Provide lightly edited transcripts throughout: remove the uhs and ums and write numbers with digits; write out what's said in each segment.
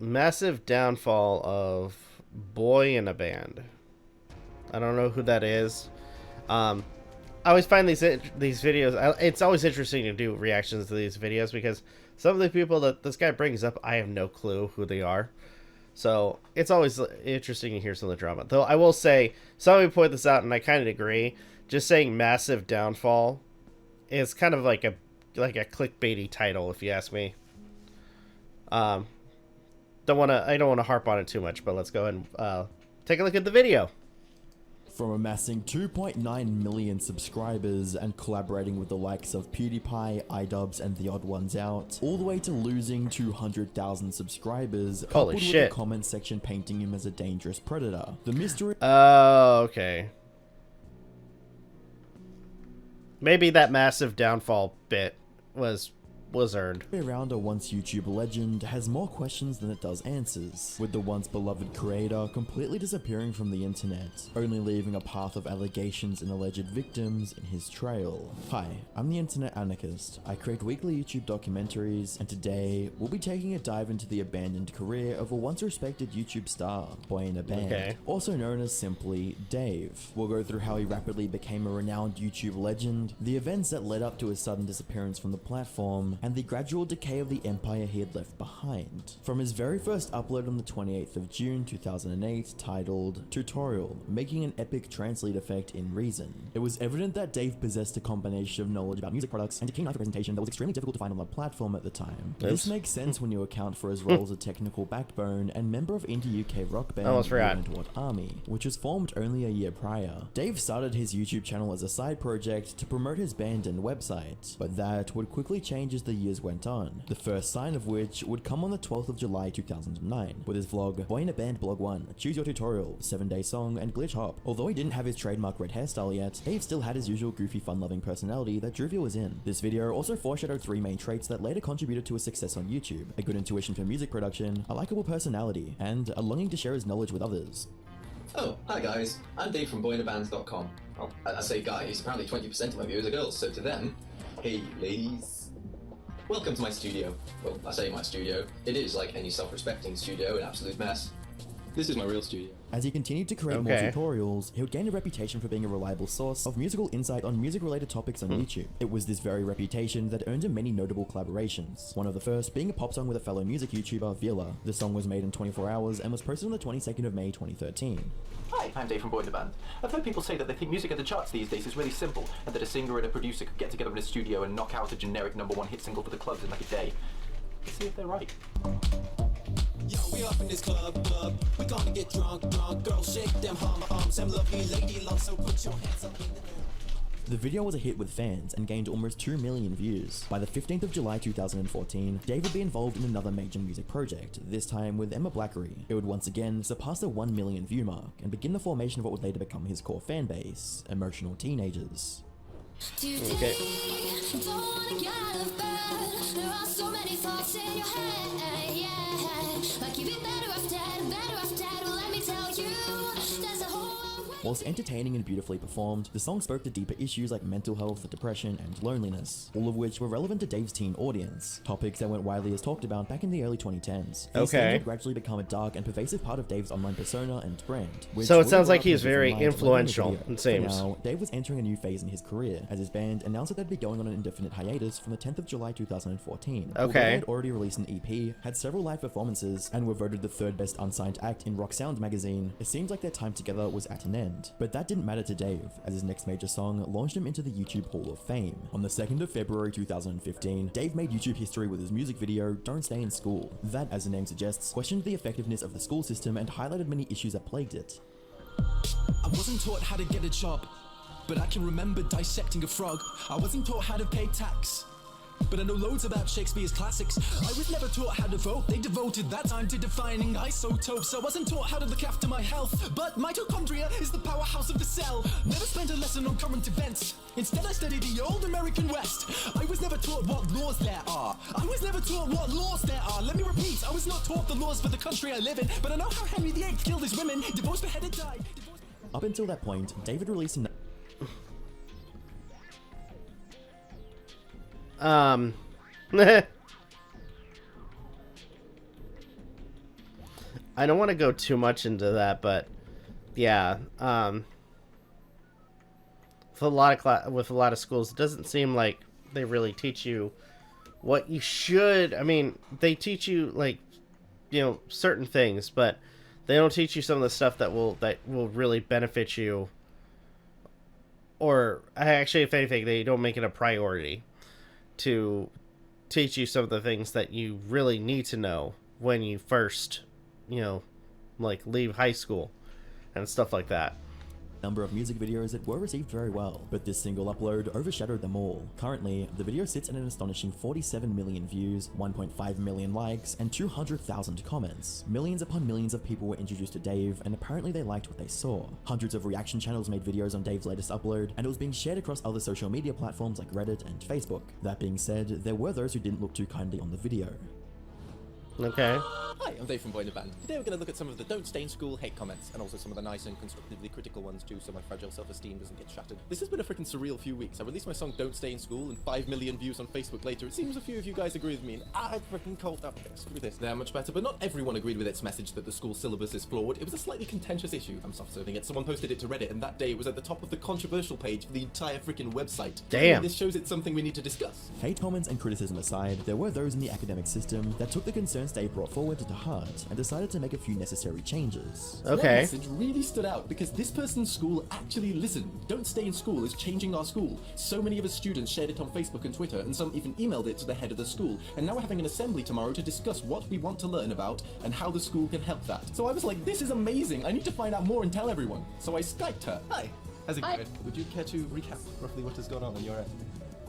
Massive downfall of Boy in a Band. I don't know who that is. I always find these videos. It's always interesting to do reactions to these videos because some of the people that this guy brings up, I have no clue who they are. So it's always interesting to hear some of the drama. Though I will say, somebody pointed this out, and I kind of agree. Just saying "massive downfall" is kind of like a clickbaity title, if you ask me. I don't want to harp on it too much, but let's go ahead and take a look at the video. From amassing 2.9 million subscribers and collaborating with the likes of PewDiePie, iDubbbz, and The Odd Ones Out, all the way to losing 200,000 subscribers, coupled with the comment section painting him as a dangerous predator. The mystery. Oh, okay. Maybe that massive downfall bit was earned. Around a once YouTube legend has more questions than it does answers, with the once beloved creator completely disappearing from the internet, only leaving a path of allegations and alleged victims in his trail. Hi, I'm the Internet Anarchist. I create weekly YouTube documentaries, and today we'll be taking a dive into the abandoned career of a once respected YouTube star, BOYINABAND, also known as simply Dave. We'll go through how he rapidly became a renowned YouTube legend, the events that led up to his sudden disappearance from the platform, and the gradual decay of the empire he had left behind. From his very first upload on the 28th of June 2008 titled Tutorial, Making an Epic Translate Effect in Reason, it was evident that Dave possessed a combination of knowledge about music products and a keen eye for presentation that was extremely difficult to find on the platform at the time. This makes sense when you account for his role as a technical backbone and member of indie UK rock band What Army, which was formed only a year prior. Dave started his YouTube channel as a side project to promote his band and website, but that would quickly change as the years went on, the first sign of which would come on the 12th of July 2009, with his vlog BOYINABAND Blog 1, Choose Your Tutorial, 7-Day Song, and Glitch Hop. Although he didn't have his trademark red hairstyle yet, Dave still had his usual goofy fun-loving personality that drew viewers in. This video also foreshadowed 3 main traits that later contributed to his success on YouTube: a good intuition for music production, a likable personality, and a longing to share his knowledge with others. Oh, hi guys, I'm Dave from BOYINABAND.com. Well, I say guys, apparently 20% of my viewers are girls, so to them, hey ladies. Welcome to my studio. Well, I say my studio. It is, like any self-respecting studio, an absolute mess. This is my real studio. As he continued to create more tutorials, he would gain a reputation for being a reliable source of musical insight on music-related topics on YouTube. It was this very reputation that earned him many notable collaborations, one of the first being a pop song with a fellow music YouTuber, Villa. The song was made in 24 hours and was posted on the 22nd of May 2013. Hi, I'm Dave from BOYINABAND. I've heard people say that they think music at the charts these days is really simple, and that a singer and a producer could get together in a studio and knock out a generic #1 hit single for the clubs in like a day. Let's see if they're right. Yo, we up in this club, we gonna get drunk, girls shake them arms, and lovely lady love, so put your hands up in the air. The video was a hit with fans and gained almost 2 million views. By the 15th of July 2014, Dave would be involved in another major music project, this time with Emma Blackery. It would once again surpass the 1 million view mark and begin the formation of what would later become his core fan base, emotional teenagers. Okay. Whilst entertaining and beautifully performed, the song spoke to deeper issues like mental health, depression, and loneliness, all of which were relevant to Dave's teen audience, topics that went widely as talked about back in the early 2010s. These things would gradually become a dark and pervasive part of Dave's online persona and brand. So it sounds like he's very influential, it seems. Now, Dave was entering a new phase in his career, as his band announced that they'd be going on an indefinite hiatus from the 10th of July 2014. Although they had already released an EP, had several live performances, and were voted the 3rd best unsigned act in Rock Sound magazine, it seems like their time together was at an end. But that didn't matter to Dave, as his next major song launched him into the YouTube Hall of Fame. On the 2nd of February 2015, Dave made YouTube history with his music video, Don't Stay in School. That, as the name suggests, questioned the effectiveness of the school system and highlighted many issues that plagued it. I wasn't taught how to get a job, but I can remember dissecting a frog. I wasn't taught how to pay tax, but I know loads about Shakespeare's classics. I was never taught how to vote. They devoted that time to defining isotopes. I wasn't taught how to look after my health, but mitochondria is the powerhouse of the cell. Never spent a lesson on current events. Instead I studied the old American West. I was never taught what laws there are. I was never taught what laws there are. Let me repeat, I was not taught the laws for the country I live in, but I know how Henry VIII killed his women, divorced, beheaded, died. Up until that point, David released an I don't want to go too much into that, but yeah, with a lot of schools, it doesn't seem like they really teach you what you should. I mean, they teach you like, you know, certain things, but they don't teach you some of the stuff that will really benefit you. Or actually, if anything, they don't make it a priority to teach you some of the things that you really need to know when you first, you know, like leave high school and stuff like that. Number of music videos that were received very well, but this single upload overshadowed them all. Currently, the video sits at an astonishing 47 million views, 1.5 million likes, and 200,000 comments. Millions upon millions of people were introduced to Dave, and apparently they liked what they saw. Hundreds of reaction channels made videos on Dave's latest upload, and it was being shared across other social media platforms like Reddit and Facebook. That being said, there were those who didn't look too kindly on the video. Okay. Hi, I'm Dave from BOYINABAND. Today we're going to look at some of the don't stay in school hate comments, and also some of the nice and constructively critical ones too, so my fragile self-esteem doesn't get shattered. This has been a freaking surreal few weeks. I released my song Don't Stay in School, and 5 million views on Facebook later. It seems a few of you guys agree with me, and I freaking called out. Okay, screw this. They're much better, but not everyone agreed with its message that the school syllabus is flawed. It was a slightly contentious issue. I'm soft-serving it. Someone posted it to Reddit, and that day it was at the top of the controversial page for the entire freaking website. Damn. This shows it's something we need to discuss. Hate comments and criticism aside, there were those in the academic system that took the concerns Dave brought forward to heart and decided to make a few necessary changes. That Okay. message really stood out because this person's school actually listened. Don't stay in school is changing our school. So many of us students shared it on Facebook and Twitter, and some even emailed it to the head of the school. And now we're having an assembly tomorrow to discuss what we want to learn about and how the school can help that. So I was like, this is amazing. I need to find out more and tell everyone. So I Skyped her. Hi. How's it Hi. going? Would you care to recap roughly what has gone on your end?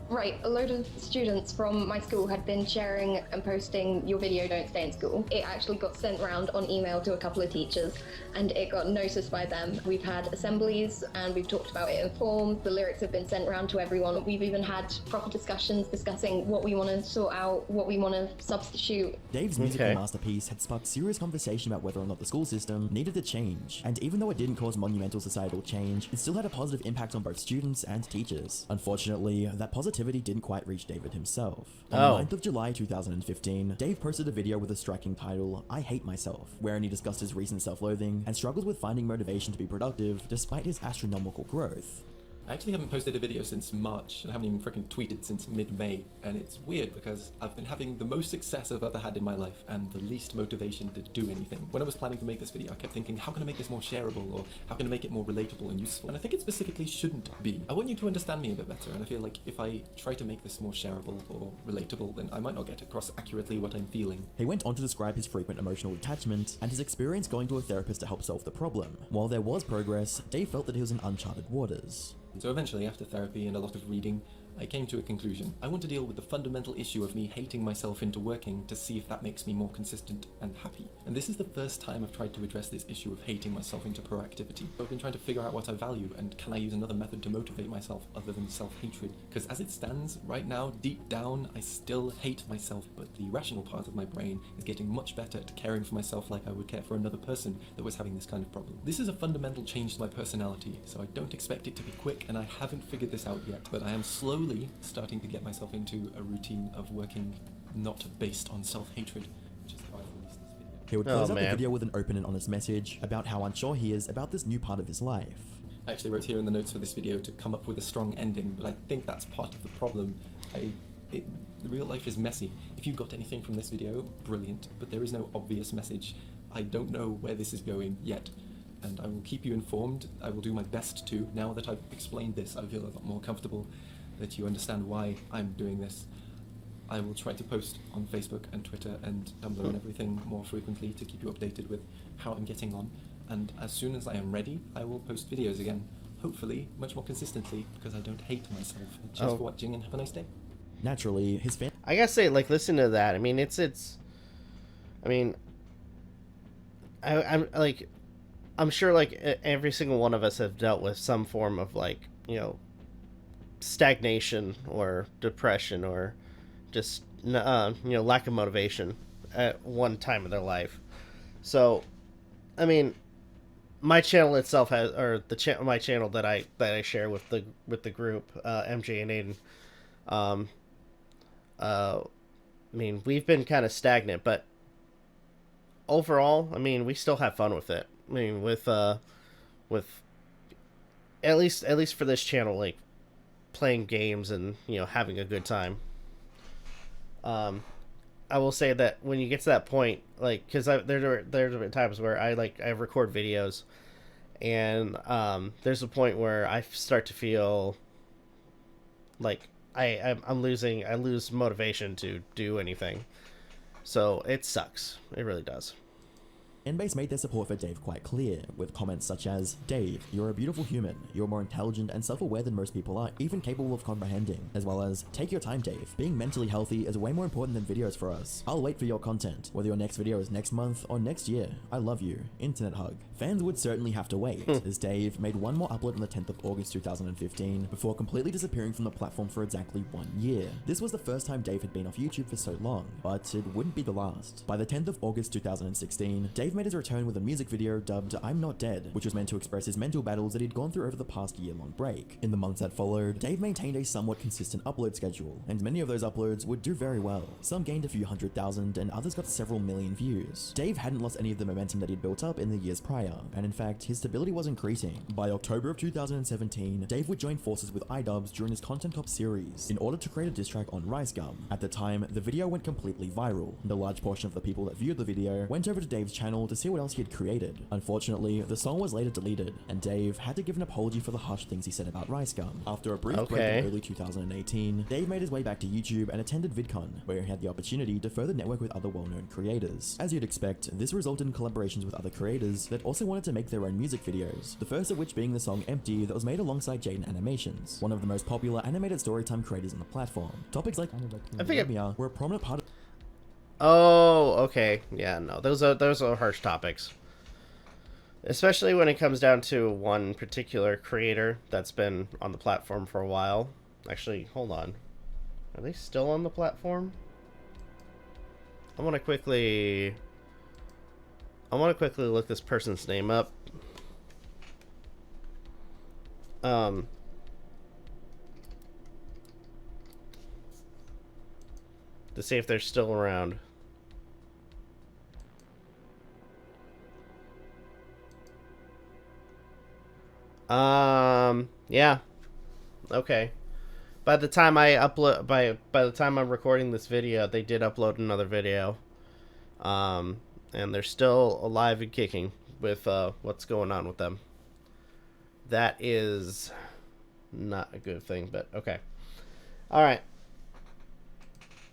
Right, a load of students from my school had been sharing and posting your video Don't Stay in School. It actually got sent around on email to a couple of teachers and it got noticed by them. We've had assemblies and we've talked about it in forums. The lyrics have been sent around to everyone. We've even had proper discussions discussing what we want to sort out, what we want to substitute. Dave's musical masterpiece had sparked serious conversation about whether or not the school system needed to change, and even though it didn't cause monumental societal change, it still had a positive impact on both students and teachers. Unfortunately, that positivity didn't quite reach David himself. On the 9th of July 2015, Dave posted a video with a striking title, I Hate Myself, wherein he discussed his recent self-loathing and struggles with finding motivation to be productive despite his astronomical growth. I actually haven't posted a video since March, and I haven't even freaking tweeted since mid-May, and it's weird because I've been having the most success I've ever had in my life, and the least motivation to do anything. When I was planning to make this video, I kept thinking, how can I make this more shareable, or how can I make it more relatable and useful? And I think it specifically shouldn't be. I want you to understand me a bit better, and I feel like if I try to make this more shareable or relatable, then I might not get across accurately what I'm feeling. He went on to describe his frequent emotional detachment and his experience going to a therapist to help solve the problem. While there was progress, Dave felt that he was in uncharted waters. So eventually, after therapy and a lot of reading, I came to a conclusion. I want to deal with the fundamental issue of me hating myself into working to see if that makes me more consistent and happy. And this is the first time I've tried to address this issue of hating myself into proactivity. I've been trying to figure out what I value and can I use another method to motivate myself other than self-hatred. Because as it stands, right now, deep down, I still hate myself, but the rational part of my brain is getting much better at caring for myself like I would care for another person that was having this kind of problem. This is a fundamental change to my personality, so I don't expect it to be quick, and I haven't figured this out yet, but I am slowly starting to get myself into a routine of working not based on self-hatred, which is how I released this video. He would close out the video with an open and honest message about how unsure he is about this new part of his life. I actually wrote here in the notes for this video to come up with a strong ending, but I think that's part of the problem. Real life is messy. If you got anything from this video, brilliant, but there is no obvious message. I don't know where this is going yet, and I will keep you informed. I will do my best to. Now that I've explained this, I feel a lot more comfortable that you understand why I'm doing this. I will try to post on Facebook and Twitter and Tumblr and everything more frequently to keep you updated with how I'm getting on, and as soon as I am ready, I will post videos again, hopefully much more consistently, because I don't hate myself. Cheers for watching and have a nice day. Naturally, his I gotta say, like, listen to that. I mean, I mean, I'm like, I'm sure like every single one of us have dealt with some form of like, you know, stagnation or depression or just you know, lack of motivation at one time of their life. So I mean, my channel itself has, or my channel that I share with the group, MJ and Aden, I mean, we've been kind of stagnant, but overall, I mean, we still have fun with it. I mean, with at least for this channel, like playing games and, you know, having a good time. I will say that when you get to that point, like, because there's been times where I record videos, and there's a point where I start to feel like I lose motivation to do anything. So it sucks. It really does. Fanbase made their support for Dave quite clear, with comments such as, "Dave, you're a beautiful human. You're more intelligent and self-aware than most people are, even capable of comprehending," as well as, "Take your time, Dave. Being mentally healthy is way more important than videos for us. I'll wait for your content, whether your next video is next month or next year. I love you. Internet hug." Fans would certainly have to wait, as Dave made one more upload on the 10th of August 2015, before completely disappearing from the platform for exactly 1 year. This was the first time Dave had been off YouTube for so long, but it wouldn't be the last. By the 10th of August 2016, Dave made his return with a music video dubbed "I'm Not Dead," which was meant to express his mental battles that he'd gone through over the past year-long break. In the months that followed, Dave maintained a somewhat consistent upload schedule, and many of those uploads would do very well. Some gained a few 100,000, and others got several million views. Dave hadn't lost any of the momentum that he'd built up in the years prior, and in fact, his stability was increasing. By October of 2017, Dave would join forces with iDubbbz during his Content Cop series, in order to create a diss track on Rice Gum. At the time, the video went completely viral, and a large portion of the people that viewed the video went over to Dave's channel to see what else he had created. Unfortunately, the song was later deleted, and Dave had to give an apology for the harsh things he said about Rice Gum. After a brief break in early 2018, Dave made his way back to YouTube and attended VidCon, where he had the opportunity to further network with other well-known creators. As you'd expect, this resulted in collaborations with other creators that also wanted to make their own music videos, the first of which being the song Empty that was made alongside Aden Animations, one of the most popular animated storytime creators on the platform. Topics like were a prominent part of... Oh, okay. Yeah, no. Those are harsh topics. Especially when it comes down to one particular creator that's been on the platform for a while. Actually, hold on. Are they still on the platform? I want to quickly look this person's name up. To see if they're still around. Yeah. Okay. By the time I'm recording this video, they did upload another video. And they're still alive and kicking with what's going on with them. That is not a good thing, but okay. All right.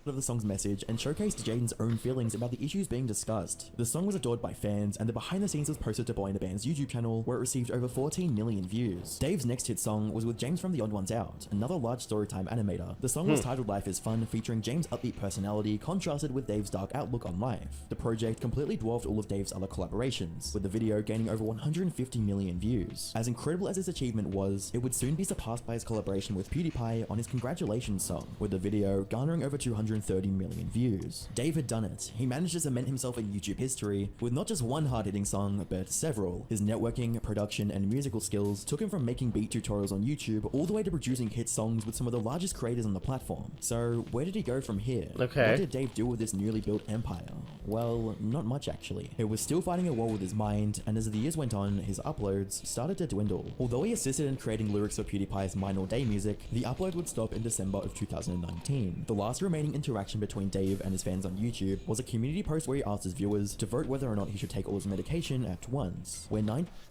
Of the song's message and showcased Jaden's own feelings about the issues being discussed. The song was adored by fans, and the behind the scenes was posted to BOYINABAND's YouTube channel, where it received over 14 million views. Dave's next hit song was with James from The Odd Ones Out, another large storytime animator. The song was titled Life is Fun, featuring James' upbeat personality contrasted with Dave's dark outlook on life. The project completely dwarfed all of Dave's other collaborations, with the video gaining over 150 million views. As incredible as his achievement was, it would soon be surpassed by his collaboration with PewDiePie on his Congratulations song, with the video garnering over 230 million views. Dave had done it. He managed to cement himself in YouTube history with not just one hard-hitting song, but several. His networking, production, and musical skills took him from making beat tutorials on YouTube all the way to producing hit songs with some of the largest creators on the platform. So where did he go from here? Okay. What did Dave do with this newly built empire? Well, not much actually. He was still fighting a war with his mind, and as the years went on, his uploads started to dwindle. Although he assisted in creating lyrics for PewDiePie's Mine All Day music, the upload would stop in December of 2019. The last remaining interaction between Dave and his fans on YouTube was a community post where he asked his viewers to vote whether or not he should take all his medication at once. Where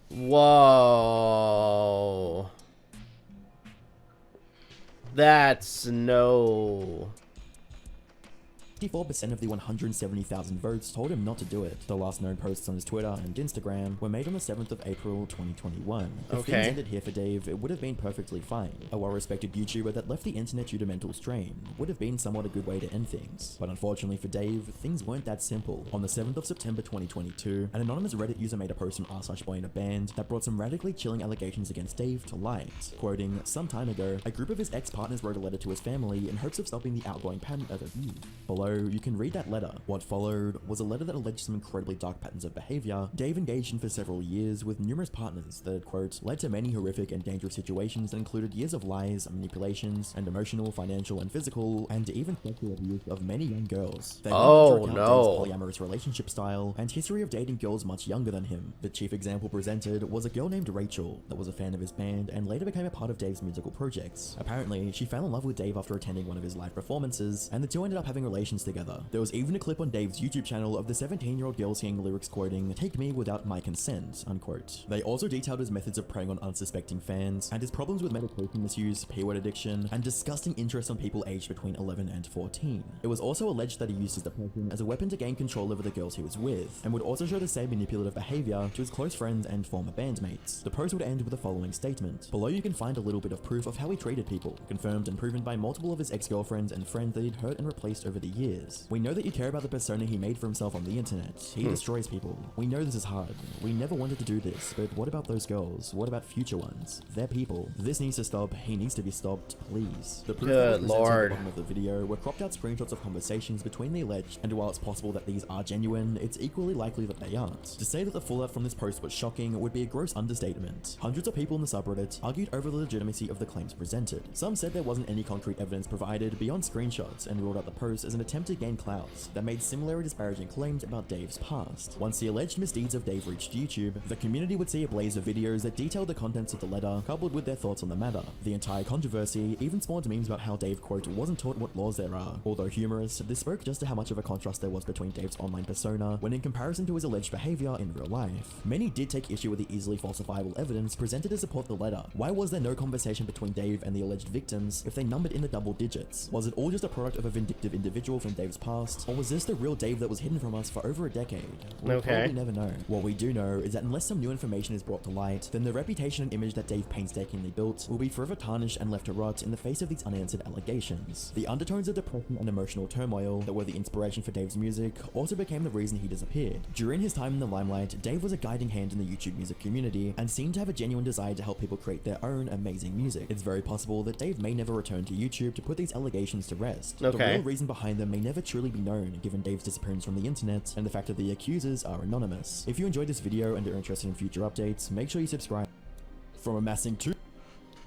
Whoa. That's no... 54% of the 170,000 votes told him not to do it. The last known posts on his Twitter and Instagram were made on the 7th of April 2021. If things ended here for Dave, it would have been perfectly fine. A well-respected YouTuber that left the internet due to mental strain would have been somewhat a good way to end things. But unfortunately for Dave, things weren't that simple. On the 7th of September 2022, an anonymous Reddit user made a post on r/BOYINABAND that brought some radically chilling allegations against Dave to light. Quoting, "Some time ago, a group of his ex-partners wrote a letter to his family in hopes of stopping the outgoing pattern of abuse. Below, below, you can read that letter. What followed was a letter that alleged some incredibly dark patterns of behavior Dave engaged in for several years with numerous partners that had, quote, led to many horrific and dangerous situations that included years of lies, manipulations, and emotional, financial, and physical, and even sexual abuse of many young girls. They Oh, Dave's no. polyamorous relationship style and history of dating girls much younger than him. The chief example presented was a girl named Rachel that was a fan of his band and later became a part of Dave's musical projects. Apparently, she fell in love with Dave after attending one of his live performances, and the two ended up having relations together. There was even a clip on Dave's YouTube channel of the 17-year-old girl singing lyrics quoting, "Take me without my consent," unquote. They also detailed his methods of preying on unsuspecting fans, and his problems with medication misuse, P-word addiction, and disgusting interest on people aged between 11 and 14. It was also alleged that he used his depression as a weapon to gain control over the girls he was with, and would also show the same manipulative behavior to his close friends and former bandmates. The post would end with the following statement. Below you can find a little bit of proof of how he treated people, confirmed and proven by multiple of his ex-girlfriends and friends that he'd hurt and replaced over the years. We know that you care about the persona he made for himself on the internet. He destroys people. We know this is hard. We never wanted to do this, but what about those girls? What about future ones? They're people. This needs to stop. He needs to be stopped, please. The proof that was presented at the bottom of the video were cropped out screenshots of conversations between the alleged, and while it's possible that these are genuine, it's equally likely that they aren't. To say that the fallout from this post was shocking would be a gross understatement. Hundreds of people in the subreddit argued over the legitimacy of the claims presented. Some said there wasn't any concrete evidence provided beyond screenshots and ruled out the post as an attempt to gain clout that made similarly disparaging claims about Dave's past. Once the alleged misdeeds of Dave reached YouTube, the community would see a blaze of videos that detailed the contents of the letter, coupled with their thoughts on the matter. The entire controversy even spawned memes about how Dave, quote, wasn't taught what laws there are. Although humorous, this spoke just to how much of a contrast there was between Dave's online persona when in comparison to his alleged behavior in real life. Many did take issue with the easily falsifiable evidence presented to support the letter. Why was there no conversation between Dave and the alleged victims if they numbered in the double digits? Was it all just a product of a vindictive individual from Dave's past, or was this the real Dave that was hidden from us for over a decade? We'll probably never know. What we do know is that unless some new information is brought to light, then the reputation and image that Dave painstakingly built will be forever tarnished and left to rot in the face of these unanswered allegations. The undertones of depression and emotional turmoil that were the inspiration for Dave's music also became the reason he disappeared. During his time in the limelight, Dave was a guiding hand in the YouTube music community and seemed to have a genuine desire to help people create their own amazing music. It's very possible that Dave may never return to YouTube to put these allegations to rest. The real reason behind them may never truly be known, given Dave's disappearance from the internet and the fact that the accusers are anonymous. If you enjoyed this video and are interested in future updates, make sure you subscribe. From amassing to...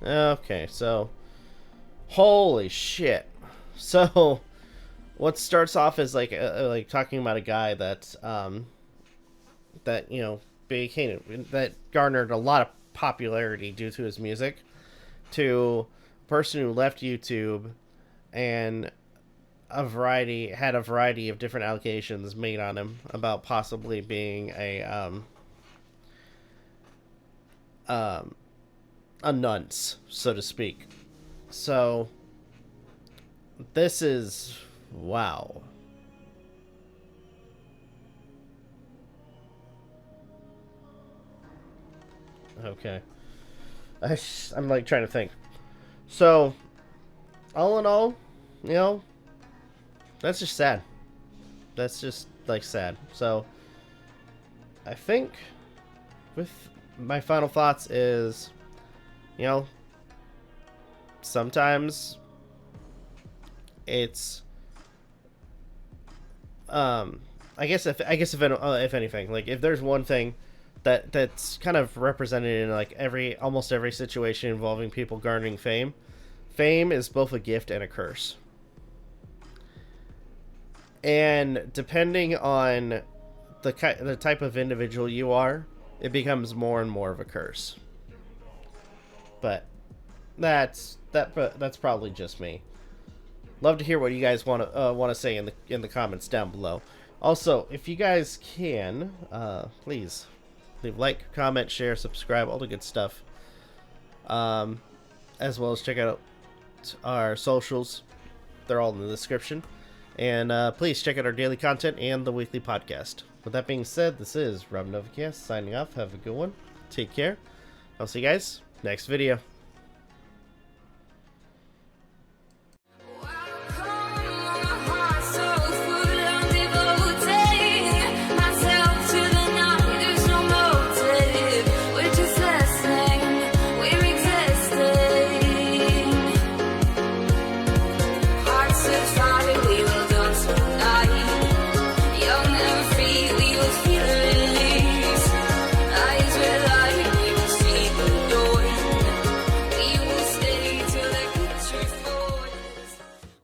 Okay, so... Holy shit. So... What starts off as like talking about a guy that you know that garnered a lot of popularity due to his music, to a person who left YouTube and had a variety of different allegations made on him about possibly being a nunce, so to speak. So this is wow. Okay. I'm like trying to think. So, all in all, you know, that's just sad. That's just like sad. So, I think with my final thoughts is, you know, sometimes it's I guess if anything, like if there's one thing that's kind of represented in like almost every situation involving people garnering fame is both a gift and a curse. And depending on the type of individual you are, it becomes more and more of a curse. But that's probably just me. Love to hear what you guys want to say in the comments down below. Also, if you guys can, please leave a like, comment, share, subscribe, all the good stuff. As well as check out our socials; they're all in the description. And please check out our daily content and the weekly podcast. With that being said, this is Novakast signing off. Have a good one. Take care. I'll see you guys next video.